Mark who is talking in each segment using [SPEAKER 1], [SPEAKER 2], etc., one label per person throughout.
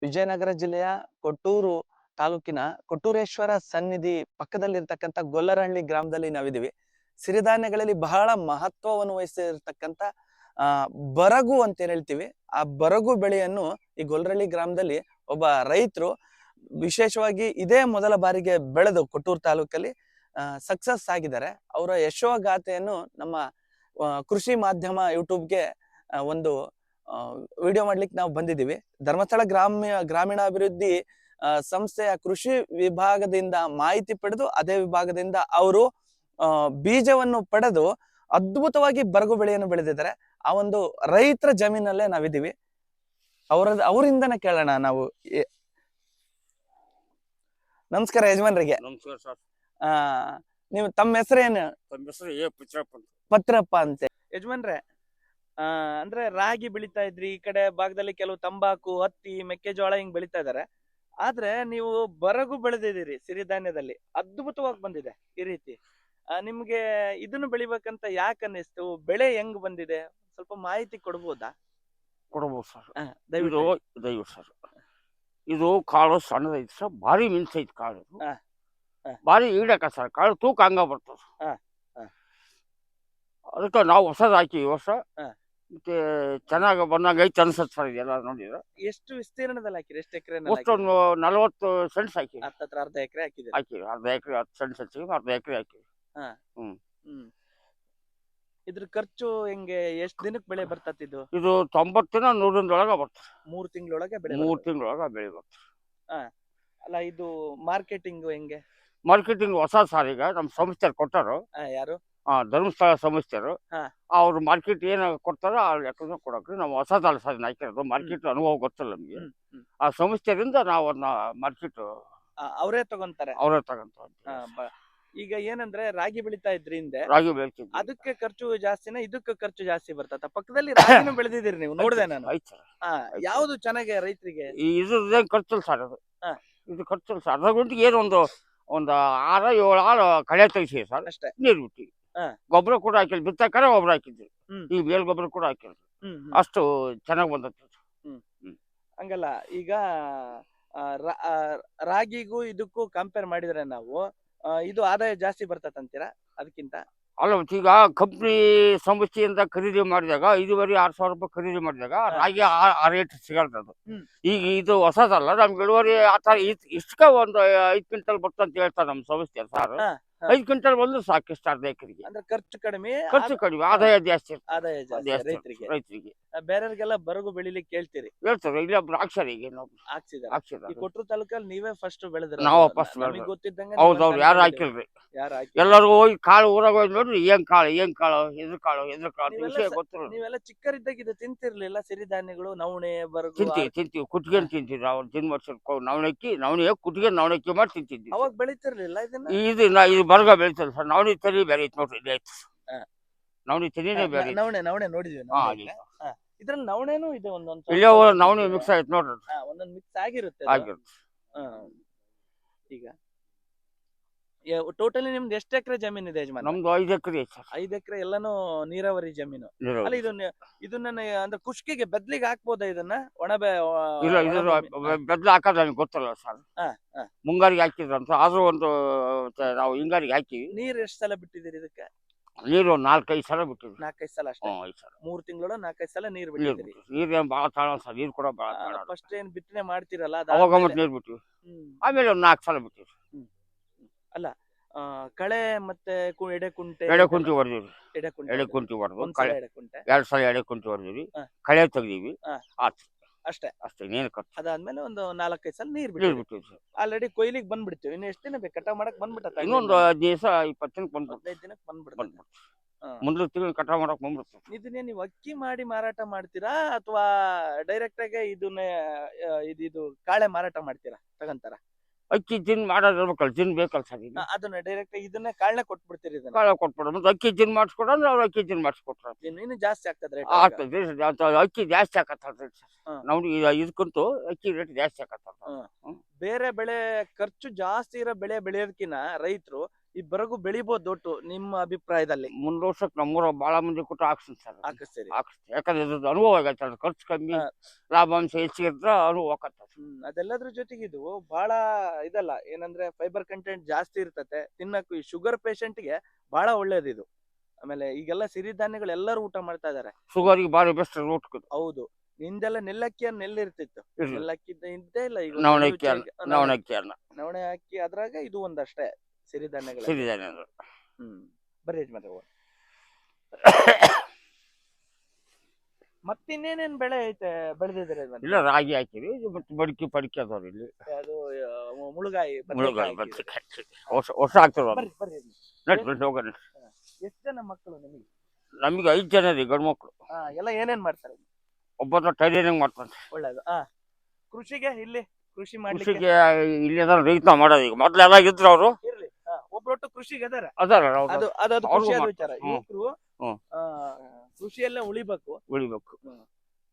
[SPEAKER 1] ವಿಜಯನಗರ ಜಿಲ್ಲೆಯ ಕೊಟ್ಟೂರು ತಾಲೂಕಿನ ಕೊಟ್ಟೂರೇಶ್ವರ ಸನ್ನಿಧಿ ಪಕ್ಕದಲ್ಲಿರ್ತಕ್ಕಂಥ ಗೊಲ್ಲರಹಳ್ಳಿ ಗ್ರಾಮದಲ್ಲಿ ನಾವಿದ್ದೀವಿ. ಸಿರಿಧಾನ್ಯಗಳಲ್ಲಿ ಬಹಳ ಮಹತ್ವವನ್ನು ವಹಿಸಿರ್ತಕ್ಕಂಥ ಬರಗು ಅಂತ ಏನ್ ಹೇಳ್ತೀವಿ, ಆ ಬರಗು ಬೆಳೆಯನ್ನು ಈ ಗೊಲ್ಲರಹಳ್ಳಿ ಗ್ರಾಮದಲ್ಲಿ ಒಬ್ಬ ರೈತರು ವಿಶೇಷವಾಗಿ ಇದೇ ಮೊದಲ ಬಾರಿಗೆ ಬೆಳೆದು ಕೊಟ್ಟೂರು ತಾಲೂಕಲ್ಲಿ ಸಕ್ಸಸ್ ಆಗಿದ್ದಾರೆ. ಅವರ ಯಶೋಗಾಥೆಯನ್ನು ನಮ್ಮ ಕೃಷಿ ಮಾಧ್ಯಮ ಯೂಟ್ಯೂಬ್ಗೆ ಒಂದು ವಿಡಿಯೋ ಮಾಡ್ಲಿಕ್ಕೆ ನಾವು ಬಂದಿದ್ದೀವಿ. ಧರ್ಮಸ್ಥಳ ಗ್ರಾಮೀಣಾಭಿವೃದ್ಧಿ ಸಂಸ್ಥೆಯ ಕೃಷಿ ವಿಭಾಗದಿಂದ ಮಾಹಿತಿ ಪಡೆದು ಅದೇ ವಿಭಾಗದಿಂದ ಅವರು ಬೀಜವನ್ನು ಪಡೆದು ಅದ್ಭುತವಾಗಿ ಬರಗು ಬೆಳೆಯನ್ನು ಬೆಳೆದಿದ್ದಾರೆ. ಆ ಒಂದು ರೈತರ ಜಮೀನಲ್ಲೇ ನಾವಿದ್ದೀವಿ. ಅವರಿಂದನೇ ಕೇಳೋಣ ನಾವು. ನಮಸ್ಕಾರ ಯಜಮಾನ್ರಿಗೆ.
[SPEAKER 2] ನಮಸ್ಕಾರ ಸರ್.
[SPEAKER 1] ನೀವು ತಮ್ಮ ಹೆಸರೇನು?
[SPEAKER 2] ತಮ್ಮ ಹೆಸರು
[SPEAKER 1] ಪತ್ರಪ್ಪ ಅಂತ. ಯಜಮಾನ್ರೆ, ಅಂದ್ರೆ ರಾಗಿ ಬೆಳಿತಾ ಇದ್ರಿ, ಈ ಕಡೆ ಭಾಗದಲ್ಲಿ ಕೆಲವು ತಂಬಾಕು, ಹತ್ತಿ, ಮೆಕ್ಕೆಜೋಳ ಹಿಂಗ್ ಬೆಳಿತಾ ಇದಾರೆ. ಆದ್ರೆ ನೀವು ಬರಗು ಬೆಳೆದಿದ್ದೀರಿ ಸಿರಿಧಾನ್ಯದಲ್ಲಿ, ಅದ್ಭುತವಾಗಿ ಬಂದಿದೆ ಈ ರೀತಿ. ನಿಮ್ಗೆ ಇದನ್ನು ಬೆಳಿಬೇಕಂತ ಯಾಕೆ ಅನ್ನಿಸ್ತು? ಬೆಳೆ ಹೆಂಗ್ ಬಂದಿದೆ ಸ್ವಲ್ಪ ಮಾಹಿತಿ ಕೊಡ್ಬೋದಾ?
[SPEAKER 2] ಕೊಡಬಹುದು ಸರ್.
[SPEAKER 1] ದಯವಿಟ್ಟು
[SPEAKER 2] ಸರ್, ಇದು ಕಾಳು ಸಣ್ಣದೈತಿ ಸರ್, ಭಾರಿ ಮಿನ್ಸೈತಿ ಕಾಳು. ಭಾರಿ ಈಡಕ ಸರ್, ಕಾಳು ತೂಕ ಹಂಗ ಬರ್ತದ. ಅದಕ್ಕೆ ನಾವು ಹೊಸದ್ ಹಾಕಿ ಈ ವರ್ಷ ಮತ್ತೆ ಚೆನ್ನಾಗಿ ಬಂದಂಗ ಐತಿ ಅನ್ಸತ್ ಸರ್. ಇದೆಲ್ಲ ನೋಡಿದ್ರೆ
[SPEAKER 1] ಎಷ್ಟು ವಿಸ್ತೀರ್ಣದಲ್ಲಿ ಹಾಕಿರಿ? ಎಷ್ಟು ಎಕರೆ?
[SPEAKER 2] ಅಷ್ಟೊಂದು 40 ಸೆಂಟ್ಸ್ ಹಾಕಿ.
[SPEAKER 1] ಅರ್ಧ ಎಕರೆ ಹಾಕಿರಿ?
[SPEAKER 2] ಅರ್ಧ ಎಕರೆ 10 ಸೆಂಟ್ಸ್ ಹಚ್ಚಿವಿ, ಅರ್ಧ ಎಕರೆ ಹಾಕಿ.
[SPEAKER 1] ಇದ್ರ ಖರ್ಚು ಹೆಂಗೆ? ಎಷ್ಟ್ ದಿನಕ್ಕೆ ಬೆಳೆ ಬರ್ತತಿದು?
[SPEAKER 2] ಇದು 90 ದಿನ 100 ದಿನದೊಳಗ ಬರ್ತದೆ.
[SPEAKER 1] 3 ತಿಂಗಳೊಳಗೆ ಬೆಳೆ?
[SPEAKER 2] 3 ತಿಂಗಳೊಳಗ ಬೆಳೆ ಬರ್ತದೆ.
[SPEAKER 1] ಅಲ್ಲ, ಇದು ಮಾರ್ಕೆಟಿಂಗ್ ಹೆಂಗೆ?
[SPEAKER 2] ಮಾರ್ಕೆಟಿಂಗ್ ಹೊಸ ಸಾರ್ ಈಗ ನಮ್ಮ ಸಂಸ್ಥೆಯವ್ರು ಕೊಟ್ಟಾರು.
[SPEAKER 1] ಯಾರು?
[SPEAKER 2] ಧರ್ಮಸ್ಥಳ ಸಂಸ್ಥೆಯವರು. ಅವ್ರು ಮಾರ್ಕೆಟ್ ಏನ ಕೊಡ್ತಾರೋ ಆ ಲೆಕ್ಕದ ಕೊಡಕ್ರಿ. ನಾವು ಹೊಸದಲ್ಲ ಸರ್ ಹಾಕಿರೋದು, ಮಾರ್ಕೆಟ್ ಅನುಭವ ಗೊತ್ತಲ್ಲ ನಮ್ಗೆ. ಆ ಸಂಸ್ಥೆಯಿಂದ ನಾವು ಅದನ್ನ ಮಾರ್ಕೆಟ್
[SPEAKER 1] ಅವರೇ ತಗೊಂತಾರೆ.
[SPEAKER 2] ಅವರೇ ತಗೊಂತ.
[SPEAKER 1] ಈಗ ಏನಂದ್ರೆ ರಾಗಿ ಬೆಳಿತಾ ಇದ್ರಿ ಹಿಂದೆ,
[SPEAKER 2] ರಾಗಿ ಬೆಳಿತಿದ್ವಿ.
[SPEAKER 1] ಅದಕ್ಕೆ ಖರ್ಚು ಜಾಸ್ತಿನ ಇದಕ್ಕೆ ಖರ್ಚು ಜಾಸ್ತಿ ಬರ್ತದ? ಪಕ್ಕದಲ್ಲಿ ರಾಗಿನೂ ಬೆಳೆದಿದ್ದೀರಿ ನೀವು, ನೋಡಿದೆ ನಾನು. ಯಾವ್ದು ಚೆನ್ನಾಗಿ ರೈತರಿಗೆ?
[SPEAKER 2] ಇದ್ರದ್ದೇನ್ ಖರ್ಚು ಸರ್, ಅದು ಇದು ಖರ್ಚು ಸರ್. ಅರ್ಧ ಗಂಟೆಗೆ ಏನು ಒಂದು 6-7 ಆಳು ಕಳೆ ತೆಗಿಸಿ ಸರ್, ಅಷ್ಟೇ. ನೀರು ಬಿಟ್ಟಿ ಗೊಬ್ಬರ ಕೂಡ ಹಾಕಿಲ್ಲ, ಬಿತ್ತಕ್ಕಾರ ಗೊಬ್ಬರ ಹಾಕಿದ್ವಿ. ಈ ಮೇಲ್ ಗೊಬ್ಬರ ಕೂಡ ಹಾಕಿಲ್ಲ, ಅಷ್ಟು ಚೆನ್ನಾಗಿ ಬಂದೈತಿ.
[SPEAKER 1] ಹಂಗಲ್ಲ, ಈಗ ರಾಗಿಗೂ ಇದಕ್ಕೂ ಕಂಪೇರ್ ಮಾಡಿದ್ರೆ ನಾವು ಇದು ಆದಾಯ ಜಾಸ್ತಿ ಬರ್ತದಂತೀರಾ ಅದಕ್ಕಿಂತ?
[SPEAKER 2] ಅಲ್ಲ, ಈಗ ಕಂಪ್ನಿ ಸಂಸ್ಥೆಯಿಂದ ಖರೀದಿ ಮಾಡಿದಾಗ 5,500-6,000 ರೂಪಾಯಿ ಖರೀದಿ ಮಾಡಿದಾಗ ರಾಗಿ ಆ ರೇಟ್ ಸಿಗಲ್ತದ. ಈಗ ಇದು ಹೊಸದಲ್ಲ, ನಮ್ಗೆ ಇಳುವರಿ ಆತರ ಇಷ್ಟಕ ಒಂದು 5 ಕ್ವಿಂಟಲ್ ಬರ್ತಂತ ಹೇಳ್ತಾರೆ ನಮ್ಮ ಸಂಸ್ಥೆ ಸಾರ್. 5 ಕ್ವಿಂಟಲ್ ಬಂದು ಸಾಕು ಇಷ್ಟ ಅರ್ಧ ಎಕರೆಗೆ.
[SPEAKER 1] ಅಂದ್ರೆ ಖರ್ಚು ಕಡಿಮೆ,
[SPEAKER 2] ಆದಾಯ ಜಾಸ್ತಿ.
[SPEAKER 1] ಆದಾಯ ಜಾಸ್ತಿ ರೈತರಿಗೆ. ಬೇರೆಯವ್ರಿಗೆಲ್ಲ ಬರಗು ಬೆಳಿಲಿಕ್ಕೆ ಹೇಳ್ತೀರಿ?
[SPEAKER 2] ಹೇಳ್ತಾರೆ. ಇಲ್ಲ ಹಾಕ್ಸಾರಿಗೆ
[SPEAKER 1] ಈ ಕೊಟ್ಟೂರು ತಾಲೂಕಲ್ಲಿ ನೀವೇ ಫಸ್ಟ್ ಬೆಳೆದ್ರೆ?
[SPEAKER 2] ನಾವು ಫಸ್ಟ್
[SPEAKER 1] ಗೊತ್ತಿದ್ದಂಗೆ.
[SPEAKER 2] ಹೌದೌದು, ಯಾರು ಹಾಕಿಲ್ರಿ. ಎಲ್ಲರೂ ಹೋಗಿ ಕಾಳು ಊರಾಗ ಹೋಗಿ ನೋಡ್ರಿ, ಏನ್ ಕಾಳು ಎದ್ರ ಕಾಳು ವಿಷಯ ಗೊತ್ತಿಲ್ಲ.
[SPEAKER 1] ನೀವೆಲ್ಲ ಚಿಕ್ಕರಿದ್ದಾಗ ಇದು ತಿಂತಿರ್ಲಿಲ್ಲ? ಸಿರಿಧಾನ್ಯಗಳು, ನವಣೆ, ಬರಗು
[SPEAKER 2] ತಿಂತೀವಿ. ಕುಟ್ಗೆನ್ ತಿಂತಿದ್ವಿ. ಅವ್ರು ಜನ್ಮರ್ಷಕ್ಕೆ ನವಣೆ ಕುಟ್ಗೆ ನವಣಕ್ಕಿ ಮಾಡಿ ತಿಂತಿದ್ವಿ.
[SPEAKER 1] ಅವಾಗ ಬೆಳಿತಿರ್ಲಿಲ್ಲ ಇದನ್ನ?
[SPEAKER 2] ಇದು ಬರಗ ಬೆಳಿತದೆ ಸರ್. ನವಣಿ ತರಿ ಬೇರೆ ಐತಿ ನೋಡ್ರಿ, ಇಲ್ಲಿ ಐತಿ ನವಣಿ ತರಿನೇ ಬೇರೆ.
[SPEAKER 1] ನವಣೆ ನೋಡಿದ್ವಿ. ಇದ್ರಲ್ಲಿ ನವಣೆನೂ ಇದೆ, ಒಂದೊಂದು
[SPEAKER 2] ಇಲ್ಲೇ ನವಣಿ ಮಿಕ್ಸ್ ಆಯ್ತು ನೋಡ್ರಿ,
[SPEAKER 1] ಒಂದೊಂದು ಮಿಕ್ಸ್ ಆಗಿರುತ್ತೆ. ಈಗ ಟೋಟಲಿ ನಿಮ್ದು ಎಷ್ಟು ಎಕರೆ ಜಮೀನ್ ಇದೆ ಯಜಮಾನ್?
[SPEAKER 2] ನಮ್ದು 5 ಎಕರೆ ಐತಿ ಸರ್.
[SPEAKER 1] 5 ಎಕರೆ ಎಲ್ಲಾನು ನೀರಾವರಿ ಜಮೀನು. ಅಲ್ಲ, ಇದನ್ನ ಅಂದ್ರೆ ಕುಷ್ಕಿಗೆ ಬೆದ್ಲಿಗೆ ಹಾಕ್ಬೋದಾ ಇದನ್ನ?
[SPEAKER 2] ಇಲ್ಲ, ಬೆದ್ಲು ಹಾಕೋದು ನನಗೆ ಗೊತ್ತಲ್ಲ ಸರ್. ಮುಂಗಾರಿಗೆ ಹಾಕಿದ್ರಂತ, ಆದ್ರೂ ಒಂದು ನಾವು ಹಿಂಗಾರಿಗೆ ಹಾಕಿವಿ.
[SPEAKER 1] ನೀರ್ ಎಷ್ಟು ಸಲ ಬಿಟ್ಟಿದ್ದೀರಿ ಇದಕ್ಕೆ?
[SPEAKER 2] ನೀರು 4-5 ಸಲ ಬಿಟ್ಟಿದ್ವಿ.
[SPEAKER 1] 4-5 ಸಲ ಅಷ್ಟೇ? 3 ತಿಂಗಳು 4-5 ಸಲ ನೀರ್ ಬಿಟ್ಟಿದ್ದೀರಿ.
[SPEAKER 2] ನೀರೇನ್ ಬಾಳ ತಾಳ ಸರ್, ನೀರ್ ಕೂಡ ಬಾಳ.
[SPEAKER 1] ಫಸ್ಟ್ ಏನ್ ಬಿತ್ತನೆ ಮಾಡ್ತಿರಲ್ಲ
[SPEAKER 2] ಅವಾಗ ಮತ್ತೆ ನೀರ್ ಬಿಟ್ಟಿವಿ. ಆಮೇಲೆ ಒಂದು 4 ಸಲ ಬಿಟ್ಟಿವಿ.
[SPEAKER 1] ಅಲ್ಲ, ಕಳೆ ಮತ್ತೆ ಎಡೆಕುಂಟೆ
[SPEAKER 2] ಹೊಡೆದಿವಿ. ಎಡೆಕುಂಟಿ ಹೊಡೆದು 2 ಸಲ ಎಡೆಕುಂಟಿ ಹೊಡೆದಿವಿ, ಕಳೆ ತೆಗ್ದಿವಿ,
[SPEAKER 1] ಅಷ್ಟೇ.
[SPEAKER 2] ಇನ್ನೇನು ಖರ್ಚು.
[SPEAKER 1] ಅದಾದ್ಮೇಲೆ ಒಂದು 4-5 ಸಲ ನೀರ್ ಬಿಟ್ಟಿವಿ. ಆಲ್ರೆಡಿ ಕೊಯ್ಲಿಗೆ ಬಂದ್ಬಿಡ್ತೀವಿ. ಇನ್ನು ಎಷ್ಟು ದಿನ ಬೇಕು ಕಟಾವ್ ಮಾಡಕ್? ಬಂದ್ಬಿಟ್ಟ
[SPEAKER 2] ಇನ್ನೊಂದು 15 ದಿವಸ 20 ದಿನಕ್ಕೆ
[SPEAKER 1] 15 ದಿನಕ್ಕೆ ಬಂದ್ಬಿಡ್ತು.
[SPEAKER 2] ಮುಂದಿನ ತಿಂಗಳು ಕಟಾವ್ ಮಾಡಕ್ ಬಂದ್ಬಿಡ್ತು.
[SPEAKER 1] ಇದನ್ನೇ ನೀವು ಅಕ್ಕಿ ಮಾಡಿ ಮಾರಾಟ ಮಾಡ್ತೀರಾ ಅಥವಾ ಡೈರೆಕ್ಟ್ ಆಗಿ ಇದು ಕಾಳೆ ಮಾರಾಟ ಮಾಡ್ತೀರಾ? ತಗೊಂತಾರ?
[SPEAKER 2] ಅಕ್ಕಿ ಜಿನ್ ಮಾಡೋದಿರ್ಬೇಕಲ್ಲ, ಜಿನ್ ಬೇಕಲ್ಲ ಸರ್.
[SPEAKER 1] ಅದನ್ನ ಡೈರೆಕ್ಟ್ ಇದನ್ನೇ ಕಾಳನ್ನ ಕೊಟ್ಬಿಡ್ತೀರಿ?
[SPEAKER 2] ಕಾಳ ಕೊಟ್ಬಿಡ, ಮತ್ತೆ ಅಕ್ಕಿ ಜಿನ್ ಮಾಡಿಸ್ಕೊಡ್ರೆ ಅವ್ರು ಅಕ್ಕಿ ಜಿನ್ ಮಾಡಿಸ್ಕೊಟ್ರ
[SPEAKER 1] ಇನ್ನು ಜಾಸ್ತಿ ಆಗ್ತದೆ.
[SPEAKER 2] ಅಕ್ಕಿ ಜಾಸ್ತಿ ಆಗತ್ತ ನಮ್ಗೆ. ಇದಕ್ಕಂತೂ ಅಕ್ಕಿ ರೇಟ್ ಜಾಸ್ತಿ ಆಗತ್ತ.
[SPEAKER 1] ಬೇರೆ ಬೆಳೆ ಖರ್ಚು ಜಾಸ್ತಿ ಇರೋ ಬೆಳೆ ಬೆಳೆಯೋದಕ್ಕಿಂತ ರೈತರು ಈ ಬರಗು ಬೆಳಿಬಹುದು ಒಟ್ಟು ನಿಮ್ಮ ಅಭಿಪ್ರಾಯದಲ್ಲಿ?
[SPEAKER 2] ಮುಂದ್ ವರ್ಷಕ್ಕೆ ನಮ್ಮೂರ ಬಾಳ ಮಂದಿ ಕೊಟ್ಟು ಹಾಕ್ಸ್ತೀನಿ ಸರ್.
[SPEAKER 1] ಹಾಕಿಸ್ತೀರಿ?
[SPEAKER 2] ಯಾಕಂದ್ರೆ ಇದ್ರದ್ದು ಅನುಭವ ಆಗೈತೆ, ಖರ್ಚು ಕಮ್ಮಿ,
[SPEAKER 1] ಹಾ.
[SPEAKER 2] ಲಾಭಾಂಶ ಹೆಚ್ಚಿಗಿದ್ರ ಅನುಭವ ಆಗತ್ತ.
[SPEAKER 1] ಅದೆಲ್ಲದ್ರ ಜೊತೆಗೆ ಇದು ಬಹಳ ಇದಲ್ಲ ಏನಂದ್ರೆ ಫೈಬರ್ ಕಂಟೆಂಟ್ ಜಾಸ್ತಿ ಇರ್ತತೆ, ತಿನ್ನಕ್ಕೂ ಈ ಶುಗರ್ ಗೆ ಬಹಳ ಒಳ್ಳೇದು ಇದು. ಆಮೇಲೆ ಈಗೆಲ್ಲ ಸಿರಿಧಾನ್ಯಗಳು ಎಲ್ಲರೂ ಊಟ ಮಾಡ್ತಾ ಇದಾರೆ.
[SPEAKER 2] ಶುಗರ್ಗೆ ಬಾರಿ ಬೆಸ್ಟ್ ಊಟ.
[SPEAKER 1] ಹೌದು. ನಿಂದೆಲ್ಲ ನೆಲ್ಲಕ್ಕಿ ನೆಲ್ಲಿರ್ತಿತ್ತು, ನೆಲ್ಲಕ್ಕಿ ಇದ್ದೇ ಇಲ್ಲ ಈಗ.
[SPEAKER 2] ನವಣೆ
[SPEAKER 1] ಅಕ್ಕಿ ಅದ್ರಾಗ ಇದು ಒಂದಷ್ಟೇ ಸಿರಿಧಾನ್ಯಗಳು. ಬರ್ರಿ ಯಜಮಾನ್ರೆ ಹೋಗೋಣ. ಮತ್ತಿನ್ನೇನೇನ್ ಬೆಳೆ ಐತೆ ಬೆಳೆದಿದ್ದಾರೆ?
[SPEAKER 2] ಇಲ್ಲ, ರಾಗಿ ಹಾಕಿರಿ, ಮತ್ತೆ ಬಡಿಕೆ ಪಡಿಕೆ ಅದಾವ್ರಿ ಇಲ್ಲಿ.
[SPEAKER 1] ಅದು ಮುಳುಗಾಯಿ
[SPEAKER 2] ವರ್ಷ ಆಗ್ತದ. ಹೋಗೋಣ.
[SPEAKER 1] ಎಷ್ಟು ಜನ ಮಕ್ಕಳು ನಿಮಗೆ?
[SPEAKER 2] ನಮಗೆ 5 ಜನ ರೀ, ಗಂಡು ಮಕ್ಕಳು.
[SPEAKER 1] ಎಲ್ಲ ಏನೇನ್ ಮಾಡ್ತಾರೆ?
[SPEAKER 2] ಒಬ್ಬ ಟೈಲರಿಂಗ್ ಮಾಡ್ತಾನೆ.
[SPEAKER 1] ಒಳ್ಳೇದು. ಕೃಷಿಗೆ ಇಲ್ಲಿ ಕೃಷಿ
[SPEAKER 2] ಕೃಷಿಗೆ ಇಲ್ಲಿ ರೈತ ಮಾಡೋದು. ಈಗ ಮೊದ್ಲೆಲ್ಲ ಇದ್ರು ಅವರು,
[SPEAKER 1] ಇರ್ಲಿ. ಒಬ್ರೊಟ್ಟು ಕೃಷಿಗೆ ಅದಾರ.
[SPEAKER 2] ಅದಾರ
[SPEAKER 1] ಖುಷಿಯಾದ ವಿಚಾರ. ಯುವಕರು ಕೃಷಿಯಲ್ಲೇ ಉಳಿಬೇಕು.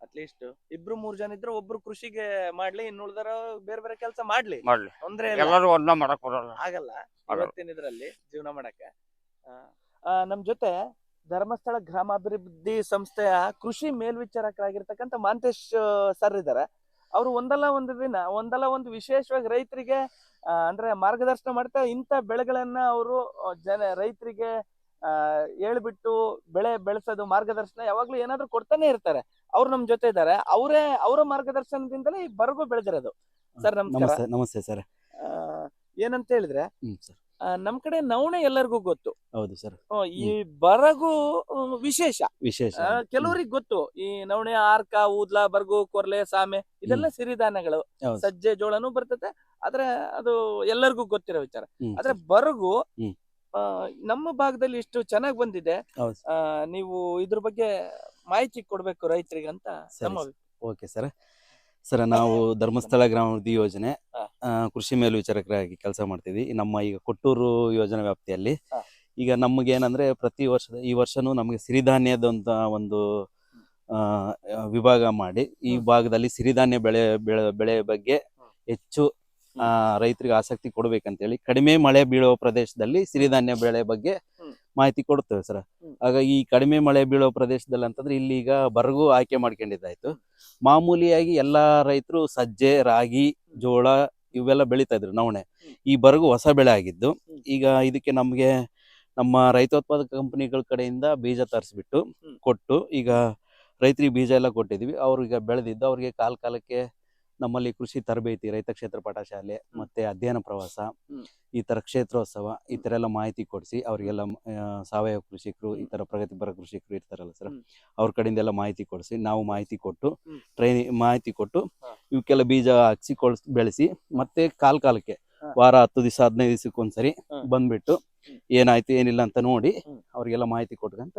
[SPEAKER 1] ಅಟ್ಲೀಸ್ಟ್ 2-3 ಜನ ಇದ್ರೆ ಒಬ್ರು ಕೃಷಿಗೆ ಮಾಡ್ಲಿ, ಇನ್ನುಳಿದಾರ ಬೇರೆ ಬೇರೆ ಕೆಲಸ ಮಾಡ್ಲಿ, ತೊಂದ್ರೆ ಇಲ್ಲ.
[SPEAKER 2] ಎಲ್ಲರೂ ಒಂದ ಮಾಡಕ್ ಬರಲ್ಲ,
[SPEAKER 1] ಆಗಲ್ಲ ಇವತ್ತಿನ ಇದ್ರಲ್ಲಿ ಜೀವನ ಮಾಡಕ್ಕೆ. ನಮ್ ಜೊತೆ ಧರ್ಮಸ್ಥಳ ಗ್ರಾಮಾಭಿವೃದ್ಧಿ ಸಂಸ್ಥೆಯ ಕೃಷಿ ಮೇಲ್ವಿಚಾರಕರಾಗಿರ್ತಕ್ಕಂಥ ಮಾಂತೇಶ್ ಸರ್ ಇದ್ದಾರೆ. ಅವರು ಒಂದಲ್ಲ ಒಂದು ವಿಶೇಷವಾಗಿ ರೈತರಿಗೆ ಅಂದ್ರೆ ಮಾರ್ಗದರ್ಶನ ಮಾಡ್ತಾ ಇಂಥ ಬೆಳೆಗಳನ್ನ ಅವರು ರೈತರಿಗೆ ಹೇಳ್ಬಿಟ್ಟು ಬೆಳೆ ಬೆಳೆಸೋದು ಮಾರ್ಗದರ್ಶನ ಯಾವಾಗ್ಲೂ ಏನಾದ್ರು ಕೊಡ್ತಾನೆ ಇರ್ತಾರೆ. ಅವ್ರು ನಮ್ ಜೊತೆ ಇದ್ದಾರೆ. ಅವರ ಮಾರ್ಗದರ್ಶನದಿಂದಲೇ ಈ ಬರಗು ಬೆಳೆದಿರೋದು. ಸರ್ ನಮಸ್ಕಾರ.
[SPEAKER 3] ನಮಸ್ತೆ ಸರ್.
[SPEAKER 1] ಏನಂತ ಹೇಳಿದ್ರೆ ನಮ್ ಕಡೆ ನವಣೆ ಎಲ್ಲರಿಗೂ ಗೊತ್ತು.
[SPEAKER 3] ಹೌದು ಸರ್.
[SPEAKER 1] ಈ ಬರಗು ವಿಶೇಷ. ಕೆಲವರಿಗೆ ಗೊತ್ತು ಈ ನವಣೆ, ಆರ್ಕ, ಊದ್ಲ, ಬರಗು, ಕೊರ್ಲೆ, ಸಾಮೆ ಇದೆಲ್ಲ ಸಿರಿಧಾನ್ಯಗಳು. ಸಜ್ಜೆ, ಜೋಳನು ಬರ್ತದೆ, ಆದ್ರೆ ಅದು ಎಲ್ಲರಿಗೂ ಗೊತ್ತಿರೋ ವಿಚಾರ. ಆದ್ರೆ ಬರಗು ನಮ್ಮ ಭಾಗದಲ್ಲಿ ಇಷ್ಟು ಚೆನ್ನಾಗಿ ಬಂದಿದೆ. ನೀವು ಇದ್ರ ಬಗ್ಗೆ ಮಾಹಿತಿ ಕೊಡ್ಬೇಕು ರೈತರಿಗೆ ಅಂತ ನಮ್ಮ.
[SPEAKER 3] Okay sir. ಸರ್, ನಾವು ಧರ್ಮಸ್ಥಳ ಗ್ರಾಮಾಭಿವೃದ್ಧಿ ಯೋಜನೆ ಕೃಷಿ ಮೇಲ್ವಿಚಾರಕರಾಗಿ ಕೆಲಸ ಮಾಡ್ತೀವಿ. ನಮ್ಮ ಈಗ ಕೊಟ್ಟೂರು ಯೋಜನೆ ವ್ಯಾಪ್ತಿಯಲ್ಲಿ ಈಗ ನಮ್ಗೆ ಏನಂದ್ರೆ ಪ್ರತಿ ಈ ವರ್ಷನೂ ನಮಗೆ ಸಿರಿಧಾನ್ಯದಂತ ಒಂದು ವಿಭಾಗ ಮಾಡಿ ಈ ಭಾಗದಲ್ಲಿ ಸಿರಿಧಾನ್ಯ ಬೆಳೆ ಬಗ್ಗೆ ಹೆಚ್ಚು ರೈತರಿಗೆ ಆಸಕ್ತಿ ಕೊಡ್ಬೇಕಂತೇಳಿ ಕಡಿಮೆ ಮಳೆ ಬೀಳುವ ಪ್ರದೇಶದಲ್ಲಿ ಸಿರಿಧಾನ್ಯ ಬೆಳೆ ಬಗ್ಗೆ ಮಾಹಿತಿ ಕೊಡ್ತೇವೆ ಸರ್. ಆಗ ಈ ಕಡಿಮೆ ಮಳೆ ಬೀಳುವ ಪ್ರದೇಶದಲ್ಲಿ ಅಂತಂದ್ರೆ ಇಲ್ಲಿ ಈಗ ಬರಗು ಆಯ್ಕೆ ಮಾಡ್ಕೊಂಡಿದ್ದಾಯ್ತು. ಮಾಮೂಲಿಯಾಗಿ ಎಲ್ಲಾ ರೈತರು ಸಜ್ಜೆ, ರಾಗಿ, ಜೋಳ ಇವೆಲ್ಲ ಬೆಳೀತಾ ಇದ್ರು. ನವಣೆ ಈ ಬರಗು ಹೊಸ ಬೆಳೆ ಆಗಿದ್ದು, ಈಗ ಇದಕ್ಕೆ ನಮ್ಗೆ ನಮ್ಮ ರೈತೋತ್ಪಾದಕ ಕಂಪನಿಗಳ ಕಡೆಯಿಂದ ಬೀಜ ತರಿಸ್ಬಿಟ್ಟು ಕೊಟ್ಟು ಈಗ ರೈತರಿಗೆ ಬೀಜ ಎಲ್ಲ ಕೊಟ್ಟಿದ್ವಿ. ಅವ್ರಿಗೆ ಬೆಳೆದಿದ್ದು ಅವ್ರಿಗೆ ಕಾಲಕ್ಕೆ ನಮ್ಮಲ್ಲಿ ಕೃಷಿ ತರಬೇತಿ, ರೈತ ಕ್ಷೇತ್ರ ಪಾಠಶಾಲೆ, ಮತ್ತೆ ಅಧ್ಯಯನ ಪ್ರವಾಸ, ಈ ತರ ಕ್ಷೇತ್ರೋತ್ಸವ, ಈ ತರ ಎಲ್ಲ ಮಾಹಿತಿ ಕೊಡಿಸಿ ಅವ್ರಿಗೆಲ್ಲ ಸಾವಯವ ಕೃಷಿಕರು, ಈ ತರ ಪ್ರಗತಿಪರ ಕೃಷಿಕರು ಇರ್ತಾರಲ್ಲ ಸರ್, ಅವ್ರ ಕಡೆಯಿಂದ ಎಲ್ಲ ಮಾಹಿತಿ ಕೊಡಿಸಿ ನಾವು ಮಾಹಿತಿ ಕೊಟ್ಟು ಮಾಹಿತಿ ಕೊಟ್ಟು ಇವಕ್ಕೆಲ್ಲ ಬೀಜ ಹಾಕ್ಸಿ ಬೆಳೆಸಿ ಮತ್ತೆ ಕಾಲಕ್ಕೆ ವಾರ 10 ದಿವಸ 15 ದಿವಸಕ್ಕೊಂದ್ಸರಿ ಬಂದ್ಬಿಟ್ಟು ಏನಾಯ್ತು ಏನಿಲ್ಲ ಅಂತ ನೋಡಿ ಅವ್ರಿಗೆಲ್ಲ ಮಾಹಿತಿ ಕೊಟ್ಕಂತ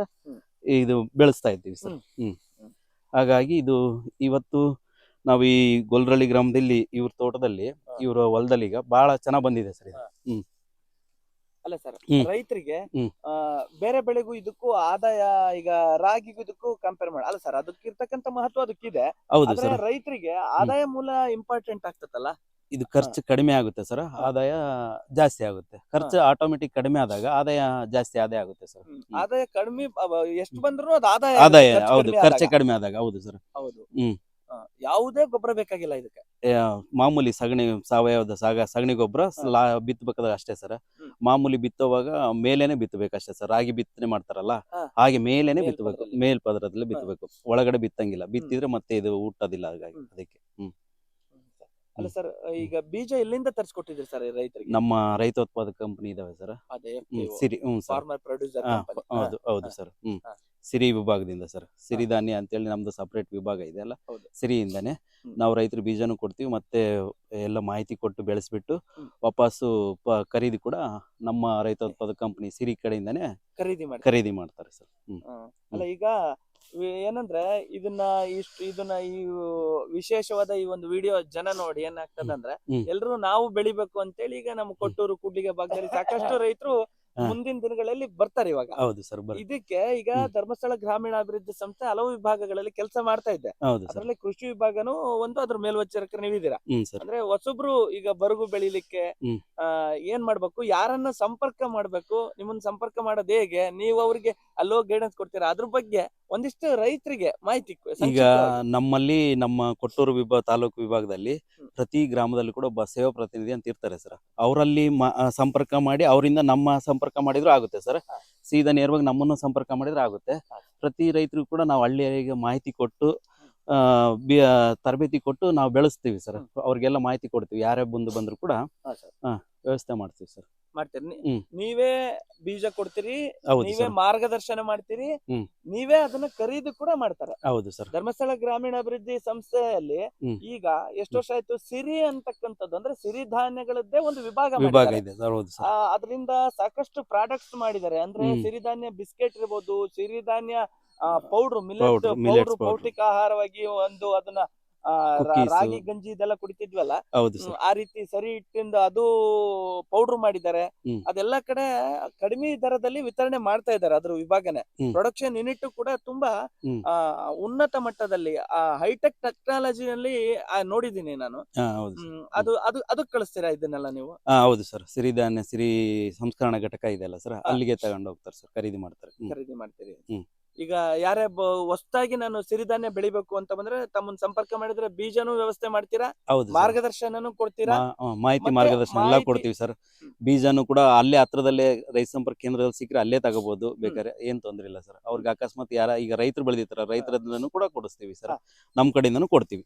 [SPEAKER 3] ಇದು ಬೆಳೆಸ್ತಾ ಇದ್ದೀವಿ ಸರ್. ಹಾಗಾಗಿ ಇದು ಇವತ್ತು ನಾವು ಈ ಗೊಲ್ರಳ್ಳಿ ಗ್ರಾಮದಲ್ಲಿ ಇವ್ರ ತೋಟದಲ್ಲಿ ಇವ್ರ ಹೊಲದಲ್ಲಿ ಈಗ ಬಹಳ ಚೆನ್ನಾಗ್ ಬಂದಿದೆ ಸರ್ ಇದು.
[SPEAKER 1] ಅಲ್ಲ ಸರ್, ರೈತರಿಗೆ ಬೇರೆ ಬೆಳೆಗೂ ಇದಕ್ಕೂ ಆದಾಯ, ಈಗ ರಾಗಿಗೂ ಇದಕ್ಕೂ ಕಂಪೇರ್ ಮಾಡಿ ಅಲ್ಲ ಸರ್, ಅದಕ್ಕಿರ್ತಕ್ಕಂಥ ಮಹತ್ವ ಅದಕ್ಕಿದೆ. ರೈತರಿಗೆ ಆದಾಯ ಮೂಲ ಇಂಪಾರ್ಟೆಂಟ್ ಆಗ್ತದಲ್ಲ.
[SPEAKER 3] ಇದು ಖರ್ಚು ಕಡಿಮೆ ಆಗುತ್ತೆ ಸರ್, ಆದಾಯ ಜಾಸ್ತಿ ಆಗುತ್ತೆ. ಖರ್ಚು ಆಟೋಮೆಟಿಕ್ ಕಡಿಮೆ ಆದಾಗ ಆದಾಯ ಆಗುತ್ತೆ ಸರ್.
[SPEAKER 1] ಆದಾಯ ಕಡಿಮೆ ಎಷ್ಟು ಬಂದ್ರು ಅದು ಆದಾಯ
[SPEAKER 3] ಹೌದು, ಖರ್ಚು ಕಡಿಮೆ ಆದಾಗ. ಹೌದು ಸರ್.
[SPEAKER 1] ಹೌದು. ಯಾವುದೇ ಗೊಬ್ಬರ ಬೇಕಾಗಿಲ್ಲ ಇದಕ್ಕೆ.
[SPEAKER 3] ಮಾಮೂಲಿ ಸಾವಯವದ ಸಗಣಿ ಗೊಬ್ಬರ ಬಿತ್ತಬೇಕಾದಾಗ ಅಷ್ಟೇ ಸರ್. ಮಾಮೂಲಿ ಬಿತ್ತುವಾಗ ಮೇಲೇನೆ ಬಿತ್ತಬೇಕಷ್ಟೇ ಸರ್. ರಾಗಿ ಬಿತ್ತನೆ ಮಾಡ್ತಾರಲ್ಲ ಹಾಗೆ ಮೇಲೇನೆ ಬಿತ್ತಬೇಕು, ಮೇಲ್ಪದರದಲ್ಲಿ ಬಿತ್ತಬೇಕು, ಒಳಗಡೆ ಬಿತ್ತಂಗಿಲ್ಲ. ಬಿತ್ತಿದ್ರೆ ಮತ್ತೆ ಇದು ಹುಟ್ಟೋದಿಲ್ಲ. ಹಾಗಾಗಿ ಅದಕ್ಕೆ
[SPEAKER 1] ಅಲ್ಲ ಸರ್, ಈಗ ಬೀಜ ಎಲ್ಲಿಂದ ತರಿಸ್ಕೊಟ್ಟಿದ್ರಿ ಸರ್ ರೈತರಿಗೆ?
[SPEAKER 3] ನಮ್ಮ ರೈತೋತ್ಪಾದಕ ಕಂಪನಿ ಇದಾವೆ ಸರ್. ಸಿರಿ. ಹೌದು ಸರ್. ಸಿರಿ ವಿಭಾಗದಿಂದ ಸರ್. ಸಿರಿಧಾನ್ಯ ಅಂತೇಳಿ ನಮ್ದು ಸಪರೇಟ್ ವಿಭಾಗ ಇದೆ ಅಲ್ಲ, ಸಿರಿಯಿಂದಾನೆ ನಾವು ರೈತರು ಬೀಜನೂ ಕೊಡ್ತೀವಿ, ಮತ್ತೆ ಎಲ್ಲ ಮಾಹಿತಿ ಕೊಟ್ಟು ಬೆಳೆಸ್ಬಿಟ್ಟು ವಾಪಸ್ಸು ಖರೀದಿ ಕೂಡ ನಮ್ಮ ರೈತೋತ್ಪಾದಕ ಕಂಪನಿ ಸಿರಿ ಕಡೆಯಿಂದಾನೆ ಖರೀದಿ ಮಾಡ್ತಾರೆ ಸರ್.
[SPEAKER 1] ಅಲ್ಲ, ಈಗ ಏನಂದ್ರೆ ಇದನ್ನ ಈ ವಿಶೇಷವಾದ ಈ ಒಂದು ವಿಡಿಯೋ ಜನ ನೋಡಿ ಏನಾಗ್ತದಂದ್ರೆ ಎಲ್ರು ನಾವು ಬೆಳಿಬೇಕು ಅಂತೇಳಿ ಈಗ ನಮ್ಮ ಕೊಟ್ಟೂರು ಕೂಡ್ಲಿಗೆ ಭಾಗದಲ್ಲಿ ಸಾಕಷ್ಟು ರೈತರು
[SPEAKER 3] ಹಾ.
[SPEAKER 1] ಮುಂದಿನ ದಿನಗಳಲ್ಲಿ ಬರ್ತಾರೆ ಇವಾಗ.
[SPEAKER 3] ಹೌದು ಸರ್
[SPEAKER 1] ಇದಕ್ಕೆ ಈಗ ಧರ್ಮಸ್ಥಳ ಗ್ರಾಮೀಣಾಭಿವೃದ್ಧಿ ಸಂಸ್ಥೆ ಹಲವು ವಿಭಾಗಗಳಲ್ಲಿ ಕೆಲಸ ಮಾಡ್ತಾ ಇದೆ.
[SPEAKER 3] ಹೌದು ಸರ್.
[SPEAKER 1] ಅದರಲ್ಲಿ ಕೃಷಿ ವಿಭಾಗನೂ ಒಂದು, ಅದ್ರ ಮೇಲ್ವಿಚಾರಕರು ನೀವಿದ್ದೀರಾ.
[SPEAKER 3] ಸರ್.
[SPEAKER 1] ಅಂದ್ರೆ ಹೊಸಬ್ರು ಈಗ ಬರಗು ಬೆಳಿಲಿಕ್ಕೆ ಏನ್ ಮಾಡ್ಬೇಕು, ಯಾರನ್ನ ಸಂಪರ್ಕ ಮಾಡ್ಬೇಕು, ನಿಮ್ಮನ್ನ ಸಂಪರ್ಕ ಮಾಡೋದು ಹೇಗೆ, ನೀವು ಅವ್ರಿಗೆ ಅಲ್ಲೋ ಗೈಡೆನ್ಸ್ ಕೊಡ್ತೀರಾ, ಅದ್ರ ಬಗ್ಗೆ ಒಂದಿಷ್ಟು ರೈತರಿಗೆ ಮಾಹಿತಿ
[SPEAKER 3] ಈಗ ನಮ್ಮಲ್ಲಿ ನಮ್ಮ ಕೊಟ್ಟೂರು ತಾಲೂಕು ವಿಭಾಗದಲ್ಲಿ ಪ್ರತಿ ಗ್ರಾಮದಲ್ಲಿ ಕೂಡ ಒಬ್ಬ ಸೇವಾ ಪ್ರತಿನಿಧಿ ಅಂತ ಇರ್ತಾರೆ ಸರ್. ಅವರಲ್ಲಿ ಸಂಪರ್ಕ ಮಾಡಿ ಅವರಿಂದ ನಮ್ಮ ಸಂಪರ್ಕ ಮಾಡಿದ್ರು ಆಗುತ್ತೆ ಸರ್. ಸೀದಾ ನೇರವಾಗಿ ನಮ್ಮನ್ನು ಸಂಪರ್ಕ ಮಾಡಿದ್ರೆ ಆಗುತ್ತೆ. ಪ್ರತಿ ರೈತರಿಗೂ ಕೂಡ ನಾವು ಹಳ್ಳಿಯವರಿಗೆ ಮಾಹಿತಿ ಕೊಟ್ಟು ತರಬೇತಿ ಕೊಟ್ಟು ನಾವು ಬೆಳೆಸ್ತೀವಿ ಸರ್. ಅವ್ರಿಗೆಲ್ಲ ಮಾಹಿತಿ ಕೊಡ್ತೀವಿ. ಯಾರೇ ಬಂದ್ರು ಕೂಡ ವ್ಯವಸ್ಥೆ ಮಾಡ್ತೀವಿ ಸರ್.
[SPEAKER 1] ಮಾಡ್ತೀರಿ. ನೀವೇ ಬೀಜ ಕೊಡ್ತೀರಿ,
[SPEAKER 3] ಹೌದು
[SPEAKER 1] ನೀವೇ
[SPEAKER 3] ಸರ್.
[SPEAKER 1] ಮಾರ್ಗದರ್ಶನ ಮಾಡ್ತೀರಿ, ನೀವೇ ಅದನ್ನ ಖರೀದಿ ಕೂಡ ಮಾಡ್ತಾರೆ.
[SPEAKER 3] ಹೌದು ಸರ್.
[SPEAKER 1] ಧರ್ಮಸ್ಥಳ ಗ್ರಾಮೀಣಾಭಿವೃದ್ಧಿ ಸಂಸ್ಥೆಯಲ್ಲಿ ಈಗ ಎಷ್ಟು ವರ್ಷ ಆಯ್ತು, ಸಿರಿ ಅಂತಕ್ಕಂಥದ್ದು ಅಂದ್ರೆ ಸಿರಿಧಾನ್ಯಗಳದ್ದೇ ಒಂದು ವಿಭಾಗ
[SPEAKER 3] ಇದೆ ಸರ್. ಹೌದು ಸರ್.
[SPEAKER 1] ಅದರಿಂದ ಸಾಕಷ್ಟು ಪ್ರಾಡಕ್ಟ್ಸ್ ಮಾಡಿದ್ದಾರೆ. ಅಂದ್ರೆ ಸಿರಿಧಾನ್ಯ ಬಿಸ್ಕೆಟ್ ಇರ್ಬೋದು, ಸಿರಿಧಾನ್ಯ ಪೌಡ್ರು, ಮಿಲೆಟ್ ಪೌಡ್ರು, ಪೌಷ್ಟಿಕ ಆಹಾರವಾಗಿ ಒಂದು ಅದನ್ನ ರಾಗಿ ಗಂಜಿ ಇದೆಲ್ಲ ಕುಡಿತಿದ್ವಲ್ಲ, ಆ ರೀತಿ ಸರಿ ಹಿಟ್ಟಿಂದ ಅದು ಪೌಡ್ರ್ ಮಾಡಿದ್ದಾರೆ. ಅದೆಲ್ಲ ಕಡೆ ಕಡಿಮೆ ದರದಲ್ಲಿ ವಿತರಣೆ ಮಾಡ್ತಾ ಇದ್ದಾರೆ. ಅದ್ರ ವಿಭಾಗನೆ ಪ್ರೊಡಕ್ಷನ್ ಯೂನಿಟ್ ಕೂಡ ತುಂಬಾ ಉನ್ನತ ಮಟ್ಟದಲ್ಲಿ ಹೈಟೆಕ್ ಟೆಕ್ನಾಲಜಿಯಲ್ಲಿ ನೋಡಿದೀನಿ ನಾನು. ಅದಕ್ಕೆ ಕಳಿಸ್ತೀರಾ ಇದನ್ನೆಲ್ಲ ನೀವು?
[SPEAKER 3] ಹೌದು ಸರ್. ಸಿರಿಧಾನ್ಯ ಸಿರಿ ಸಂಸ್ಕರಣಾ ಘಟಕ ಇದೆಲ್ಲ ಸರ್, ಅಲ್ಲಿಗೆ ತಗೊಂಡು ಹೋಗ್ತಾರೆ ಸರ್, ಖರೀದಿ
[SPEAKER 1] ಮಾಡ್ತೀರಿ. ಈಗ ಯಾರೇ ಹೊಸದಾಗಿ ನಾನು ಸಿರಿಧಾನ್ಯ ಬೆಳಿಬೇಕು ಅಂತ ಬಂದ್ರೆ ತಮ್ಮನ್ನ ಸಂಪರ್ಕ ಮಾಡಿದ್ರೆ ಬೀಜನೂ ವ್ಯವಸ್ಥೆ ಮಾಡ್ತೀರಾ, ಮಾರ್ಗದರ್ಶನನೂ ಕೊಡ್ತೀರಾ?
[SPEAKER 3] ಮಾಹಿತಿ ಮಾರ್ಗದರ್ಶನ ಎಲ್ಲ ಕೊಡ್ತೀವಿ ಸರ್. ಬೀಜನೂ ಕೂಡ ಅಲ್ಲೇ ಹತ್ರದಲ್ಲೇ ರೈತ ಸಂಪರ್ಕ ಕೇಂದ್ರದಲ್ಲಿ ಸಿಕ್ಕರೆ ಅಲ್ಲೇ ತಗೋಬಹುದು, ಬೇಕಾದ್ರೆ ಏನ್ ತೊಂದ್ರೆ ಇಲ್ಲ ಸರ್. ಅವ್ರಿಗೆ ಅಕಸ್ಮಾತ್ ಈಗ ರೈತರು ಬೆಳೆದಿರ್ತಾರ, ರೈತರನ್ನು ಕೂಡ ಕೊಡಿಸ್ತೀವಿ ಸರ್, ನಮ್ ಕಡೆಯಿಂದನೂ ಕೊಡ್ತೀವಿ.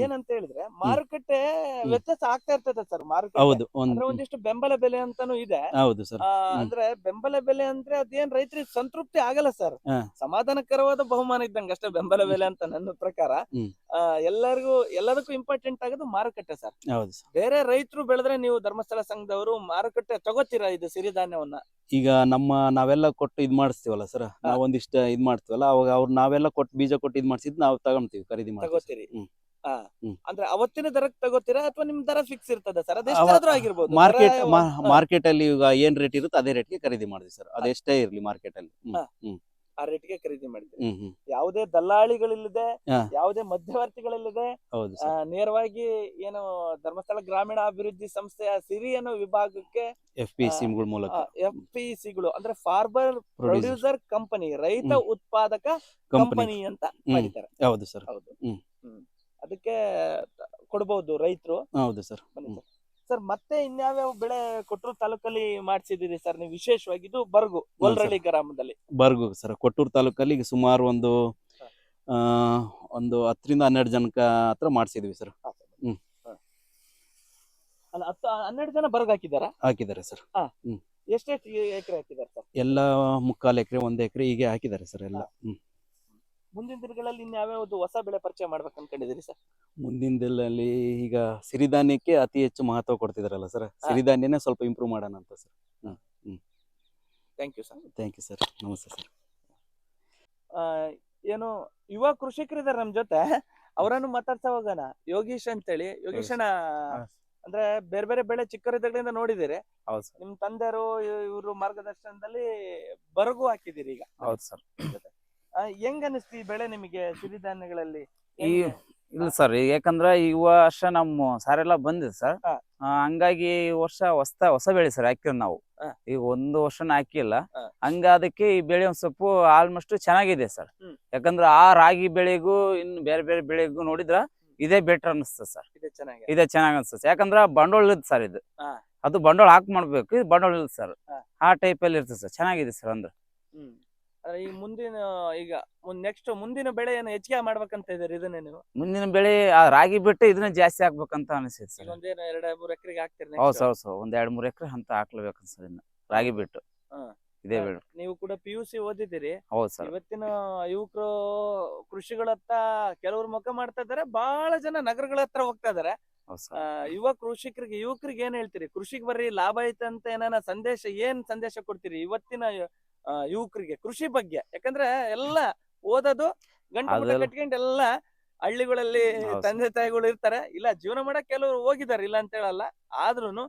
[SPEAKER 1] ಏನಂತ ಹೇಳಿದ್ರೆ ಮಾರುಕಟ್ಟೆ ವ್ಯತ್ಯಾಸ ಆಗ್ತಾ ಇರ್ತದೆ ಸರ್.
[SPEAKER 3] ಹೌದು,
[SPEAKER 1] ಒಂದಿಷ್ಟು ಬೆಂಬಲ ಬೆಲೆ ಅಂತಾನು ಇದೆ.
[SPEAKER 3] ಹೌದು ಸರ್.
[SPEAKER 1] ಅಂದ್ರೆ ಬೆಂಬಲ ಬೆಲೆ ಅಂದ್ರೆ ಅದೇನ್ ರೈತರಿಗೆ ಸಂತೃಪ್ತಿ ಆಗಲ್ಲ ಸರ್. ಸಮಾಧಾನಕರವಾದ ಬಹುಮಾನ ಇದ್ದಂಗೆ ಅಷ್ಟೇ ಬೆಂಬಲ ಬೆಲೆ ಅಂತ ನನ್ನ ಪ್ರಕಾರ. ಎಲ್ಲದಕ್ಕೂ ಇಂಪಾರ್ಟೆಂಟ್ ಆಗೋದು ಮಾರುಕಟ್ಟೆ ಸರ್. ಬೇರೆ ರೈತರು ಬೆಳೆದ್ರೆ ನೀವು ಧರ್ಮಸ್ಥಳ ಸಂಘದವರು ಮಾರುಕಟ್ಟೆ ತಗೋತೀರಾ ಇದು ಸಿರಿಧಾನ್ಯವನ್ನ? ಈಗ
[SPEAKER 3] ನಾವೆಲ್ಲ ಕೊಟ್ಟು ಇದ್ ಮಾಡಿಸ್ತೀವಲ್ಲ ಸರ್, ನಾವ್ ಒಂದಿಷ್ಟ ಇದ್ ಮಾಡ್ತೀವಲ್ಲ, ಅವಾಗ ನಾವೆಲ್ಲ ಕೊಟ್ಟು ಬೀಜ ಕೊಟ್ಟು ಇದ್ ಮಾಡ್ಸಿದ್ ನಾವು ತಗೊಂತೀವಿ, ಖರೀದಿ
[SPEAKER 1] ತಗೋತೀರಿ. ಅಂದ್ರೆ ಅವತ್ತಿನ ದರಕ್ಕೆ ತಗೋತೀರಾ ಅಥವಾ ನಿಮ್ ದರ ಫಿಕ್ಸ್ ಇರ್ತದೆ ಸರ್? ಅದೆಷ್ಟಾದ್ರೂ ಆಗಿರ್ಬೋದು.
[SPEAKER 3] ಮಾರ್ಕೆಟ್ ಅಲ್ಲಿ ಈಗ ಏನ್ ರೇಟ್ ಇರುತ್ತೆ ಅದೇ ರೇಟ್ಗೆ ಖರೀದಿ ಮಾಡ್ತೀವಿ ಸರ್. ಅದೆಷ್ಟೇ ಇರ್ಲಿ ಮಾರ್ಕೆಟ್ ಅಲ್ಲಿ
[SPEAKER 1] ಆ ರೇಟ್ಗೆ ಖರೀದಿ ಮಾಡ್ತೀವಿ. ಯಾವುದೇ ದಲ್ಲಾಳಿಗಳಿಲ್ಲದೆ, ಯಾವುದೇ ಮಧ್ಯವರ್ತಿಗಳಿಲ್ಲದೆ ನೇರವಾಗಿ ಏನು ಧರ್ಮಸ್ಥಳ ಗ್ರಾಮೀಣಾಭಿವೃದ್ಧಿ ಸಂಸ್ಥೆಯ ಸಿರಿ ಅನ್ನೋ ವಿಭಾಗಕ್ಕೆ
[SPEAKER 3] FPCಗಳ ಮೂಲಕ,
[SPEAKER 1] FPCಗಳು ಅಂದ್ರೆ ಫಾರ್ಮರ್ ಪ್ರೊಡ್ಯೂಸರ್ ಕಂಪನಿ, ರೈತ ಉತ್ಪಾದಕ ಕಂಪನಿ ಅಂತ ಮಾಡಿದ್ದಾರೆ.
[SPEAKER 3] ಹೌದು ಸರ್.
[SPEAKER 1] ಹೌದು. ಅದಕ್ಕೆ ಕೊಡಬಹುದು ರೈತರು.
[SPEAKER 3] ಹೌದು ಸರ್.
[SPEAKER 1] ಸರ್, ಮತ್ತೆ ಇನ್ಯಾವ್ಯಾವ ಬೆಳೆ ಕೊಟ್ಟೂರು ತಾಲೂಕಲ್ಲಿ ಮಾಡಿಸಿದಿರಿ ಸರ್ ನೀವು ವಿಶೇಷವಾಗಿ? ಇದು ಬರಗು, ಗೊಲ್ರಳ್ಳಿ ಗ್ರಾಮದಲ್ಲಿ
[SPEAKER 3] ಬರಗು ಸರ್. ಕೊಟ್ಟೂರು ತಾಲೂಕಲ್ಲಿ ಈಗ ಸುಮಾರು ಒಂದು 10 ರಿಂದ 12 ಜನಕ ಹತ್ರ ಮಾಡಿಸಿದ್ವಿ ಸರ್.
[SPEAKER 1] 12 ಜನ ಬರಗು ಹಾಕಿದ್ದಾರೆ ಸರ್. ಎಷ್ಟೆಷ್ಟು ಎಕರೆ ಹಾಕಿದ್ದಾರೆ ಸರ್?
[SPEAKER 3] ಎಲ್ಲ 3/4 ಎಕರೆ, 1 ಎಕರೆ ಹೀಗೆ ಹಾಕಿದ್ದಾರೆ ಸರ್ ಎಲ್ಲ.
[SPEAKER 1] ಮುಂದಿನ ದಿನಗಳಲ್ಲಿ ಇನ್ಯಾವ್ಯಾವ್ದು ಹೊಸ ಬೆಳೆ ಪರಿಚಯ ಮಾಡ್ಬೇಕು ಅನ್ಕೊಂಡಿದ್ದೀರಿ ಸರ್?
[SPEAKER 3] ಮುಂದಿನ ದಿನದಲ್ಲಿ ಈಗ ಸಿರಿಧಾನ್ಯಕ್ಕೆ ಅತಿ ಹೆಚ್ಚು ಮಹತ್ವ ಕೊಡ್ತಿದಾರಲ್ಲ ಸರ್, ಸಿರಿಧಾನ್ಯನೇ ಸ್ವಲ್ಪ ಇಂಪ್ರೂವ್ ಮಾಡೋಣ ಅಂತ sir.
[SPEAKER 1] Thank you sir.
[SPEAKER 3] Thank you sir. ನಮಸ್ತೆ ಸರ್.
[SPEAKER 1] ಏನು ಯುವ ಕೃಷಿಕರಿದ್ದಾರೆ ನಮ್ ಜೊತೆ, ಅವರನ್ನು ಮಾತಾಡ್ತಾ ಹೋಗೋಣ. ಯೋಗೀಶ್ ಅಂತೇಳಿ. ಯೋಗೀಶ್ ಅಣ್ಣ, ಅಂದ್ರೆ ಬೇರೆ ಬೇರೆ ಬೆಳೆ ಚಿಕ್ಕರಿದ್ದಾಗಲಿಂದ ನೋಡಿದಿರಿ. ನಿಮ್ ತಂದೆಯವರು ಇವರು ಮಾರ್ಗದರ್ಶನದಲ್ಲಿ ಬರಗು ಹಾಕಿದಿರಿ ಈಗ.
[SPEAKER 4] ಹೌದು ಸರ್.
[SPEAKER 1] ಹೆಂಗ ಅನಿಸ್ತಿ ಈ ಬೆಳೆ ನಿಮಗೆ ಸಿರಿಧಾನ್ಯಗಳಲ್ಲಿ?
[SPEAKER 4] ಇಲ್ಲ ಸರ್, ಯಾಕಂದ್ರ ಈ ವರ್ಷ ನಮ್ಮ ಸಾರೆಲ್ಲ ಬಂದಿದೆ ಸರ್. ಹಂಗಾಗಿ ಈ ವರ್ಷ ಹೊಸ ಬೆಳೆ ಸರ್ ಹಾಕಿರ್ ನಾವು. ಈಗ 1 ವರ್ಷನ ಹಾಕಿಲ್ಲ. ಹಂಗ ಅದಕ್ಕೆ ಈ ಬೆಳೆ ಒಂದ್ ಸ್ವಲ್ಪ ಆಲ್ಮೋಸ್ಟ್ ಚೆನ್ನಾಗಿದೆ ಸರ್. ಯಾಕಂದ್ರ ಆ ರಾಗಿ ಬೆಳೆಗೂ ಇನ್ನು ಬೇರೆ ಬೇರೆ ಬೆಳೆಗೂ ನೋಡಿದ್ರ ಇದೇ ಬೆಟರ್ ಅನಿಸ್ತದೆ ಸರ್. ಇದೇ ಚೆನ್ನಾಗ್ ಅನ್ಸ್ತದೆ. ಯಾಕಂದ್ರ ಬಂಡವಾಳ ಇರುತ್ತೆ ಸರ್ ಇದು. ಅದು ಬಂಡವಾಳ ಮಾಡ್ಬೇಕು, ಇದು ಬಂಡವಾಳ ಇಲ್ಲ ಸರ್. ಆ ಟೈಪ್ ಅಲ್ಲಿ ಇರ್ತದೆ ಸರ್. ಚೆನ್ನಾಗಿದೆ ಸರ್. ಅಂದ್ರೆ
[SPEAKER 1] ಈ ಮುಂದಿನ ಬೆಳೆ ಏನು ಹೆಚ್ಚಿಗೆ ಮಾಡ್ಬೇಕಂತ ಇದ್ದೀರಿ? ಇದನ್ನೇ ನೀವು
[SPEAKER 4] ಮುಂದಿನ ಬೆಳೆ ರಾಗಿ ಬಿಟ್ಟು ಇದನ್ನ ಜಾಸ್ತಿ ಹಾಕ್ಬೇಕಂತ ಅನಿಸ್ತೈತೆ ಸರ್.
[SPEAKER 1] 2-3 ಎಕರೆಗೆ ಹಾಕ್ತೀರಿ?
[SPEAKER 4] ಹೌದು ಸರ್. 1-2-3 ಎಕರೆ ಅಂತ ಹಾಕ್ಲೇಬೇಕಂತ ಸರ್ ಇನ್ನ ರಾಗಿ ಬಿಟ್ಟು. ಇದೇ ಬೆಳೆ.
[SPEAKER 1] ನೀವು ಕೂಡ PUC ಓದಿದ್ದೀರಿ.
[SPEAKER 4] ಹೌದು ಸರ್.
[SPEAKER 1] ಇವತ್ತಿನ ಯುವಕರು ಕೃಷಿಗಳತ್ತ ಕೆಲವರು ಮುಖ ಮಾಡ್ತಾ ಇದಾರೆ, ಬಹಳ ಜನ ನಗರಗಳ ಹತ್ರ ಹೋಗ್ತಾ ಇದಾರೆ. ಯುವ ಯುವಕರಿಗೆ ಏನ್ ಹೇಳ್ತೀರಿ? ಕೃಷಿಗೆ ಬರ್ರಿ, ಲಾಭ ಐತೆ ಅಂತ ಏನ್ ಸಂದೇಶ ಕೊಡ್ತೀರಿ ಇವತ್ತಿನ ಯುವಕರಿಗೆ ಕೃಷಿ ಬಗ್ಗೆ? ಯಾಕಂದ್ರೆ ಎಲ್ಲ ಓದೋದು, ಗಂಟು ಕಟ್ಕೊಂಡು ಎಲ್ಲ ಹಳ್ಳಿಗಳಲ್ಲಿ ತಂದೆ ತಾಯಿಗಳು ಇರ್ತಾರೆ. ಇಲ್ಲ, ಜೀವನ ಮಾಡಕ್ ಕೆಲವರು ಹೋಗಿದ್ದಾರೆ, ಇಲ್ಲ ಅಂತ ಹೇಳಲ್ಲ. ಆದ್ರೂನು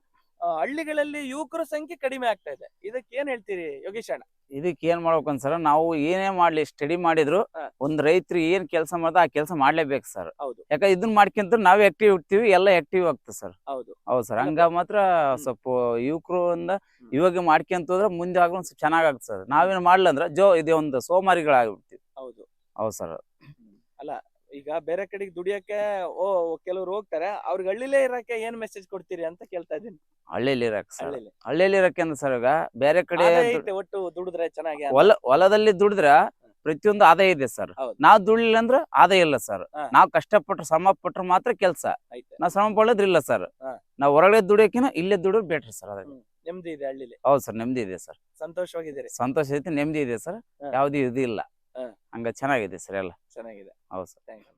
[SPEAKER 1] ಹಳ್ಳಿಗಳಲ್ಲಿ ಯುವಕರ ಸಂಖ್ಯೆ ಕಡಿಮೆ ಆಗ್ತಾ ಇದೆ, ಇದಕ್ಕೆ ಏನ್ ಹೇಳ್ತೀರಿ ಯೋಗೀಶ್ ಅಣ್ಣ?
[SPEAKER 4] ಇದಕ್ಕೆ ಏನ್ ಮಾಡ್ಬೇಕಂತ ಸರ್, ನಾವು ಏನೇ ಮಾಡ್ಲಿ ಸ್ಟಡಿ ಮಾಡಿದ್ರು ಒಂದ್ ರೈತರು ಏನ್ ಕೆಲಸ ಮಾಡ್ದ ಆ ಕೆಲಸ ಮಾಡ್ಲೇಬೇಕು ಸರ್.
[SPEAKER 1] ಹೌದು.
[SPEAKER 4] ಯಾಕಂದ್ರೆ ಇದನ್ನ ಮಾಡ್ಕೊಂತ ನಾವ್ ಆಕ್ಟಿವ್ ಇರ್ತೀವಿ, ಎಲ್ಲ ಆಕ್ಟಿವ್ ಆಗ್ತದೆ ಸರ್.
[SPEAKER 1] ಹೌದು
[SPEAKER 4] ಹೌದು ಸರ್. ಹಂಗ ಮಾತ್ರ ಸ್ವಲ್ಪ ಯುವಕರು ಇವಾಗ ಮಾಡ್ಕೊಂತ ಹೋದ್ರೆ ಮುಂದೆ ಆಗೋ ಸ್ವಲ್ಪ ಚೆನ್ನಾಗಾಗ್ತದೆ ಸರ್. ನಾವೇನ್ ಮಾಡ್ಲ ಅಂದ್ರೆ ಇದು ಒಂದು ಸೋಮಾರಿಗಳಾಗ್ಬಿಡ್ತೀವಿ.
[SPEAKER 1] ಹೌದು
[SPEAKER 4] ಹೌದು ಸರ್.
[SPEAKER 1] ಅಲ್ಲ, ಈಗ ಬೇರೆ ಕಡೆಗೆ ದುಡಿಯಕ್ಕೆ ಕೆಲವ್ರು ಹೋಗ್ತಾರೆ, ಅವ್ರಿಗೆ ಹಳ್ಳಿಲೇ ಇರಕ್ಕೆ ಏನ್ ಮೆಸೇಜ್ ಕೊಡ್ತೀರಿ ಅಂತ ಕೇಳ್ತಾ ಇದೀನಿ.
[SPEAKER 4] ಹಳ್ಳಿಯಲ್ಲಿ ಇರಕ್ ಸರ್,
[SPEAKER 1] ಹಳ್ಳಿಲಿ
[SPEAKER 4] ಹಳ್ಳಿಯಲ್ಲಿ ಇರಕ್ಕೆ ಸರ್ ಈಗ ಬೇರೆ ಕಡೆ
[SPEAKER 1] ಆದಾಯ ಐತೆ, ಒಟ್ಟು ದುಡಿದ್ರೆ ಚೆನ್ನಾಗಿ ಅಂತ.
[SPEAKER 4] ಹೊಲದಲ್ಲಿ ದುಡಿದ್ರ ಪ್ರತಿಯೊಂದು ಆದಾಯ ಇದೆ ಸರ್.
[SPEAKER 1] ಹೌದು.
[SPEAKER 4] ನಾವ್ ದುಡ್ಲಿಲ್ಲ ಅಂದ್ರ ಆದಾಯ ಇಲ್ಲ ಸರ್. ನಾವ್ ಕಷ್ಟಪಟ್ರೆ ಶ್ರಮ ಪಟ್ರೆ ಮಾತ್ರ ಕೆಲ್ಸ.
[SPEAKER 1] ಐತೆ.
[SPEAKER 4] ನಾವ್ ಶ್ರಮ ಪಡೋದ್ರಿಲ್ಲ ಸರ್.
[SPEAKER 1] ಹಾ.
[SPEAKER 4] ನಾವ್ ಹೊರಗಡೆ ದುಡಿಯೋಕಿನ ಇಲ್ಲೇ ದುಡಿಯೋದು ಬೆಟ್ರ್ ಸರ್. ಅದ್ರಲ್ಲಿ
[SPEAKER 1] ನೆಮ್ಮದಿ ಇದೆ ಹಳ್ಳಿಲಿ,
[SPEAKER 4] ಹೌದು ಸರ್, ನೆಮ್ಮದಿ ಇದೆ ಸರ್.
[SPEAKER 1] ಸಂತೋಷವಾಗಿದ್ದೀರಿ.
[SPEAKER 4] ಸಂತೋಷ ಐತಿ, ನೆಮ್ಮದಿ ಇದೆ ಸರ್. ಯಾವ್ದು ಇದು ಇಲ್ಲ. ಹಂಗ ಚೆನ್ನಾಗಿದೆ ಸರ್ ಎಲ್ಲ.
[SPEAKER 1] ಚೆನ್ನಾಗಿದೆ.
[SPEAKER 4] ಹೌದು ಸರ್.
[SPEAKER 1] Thank you.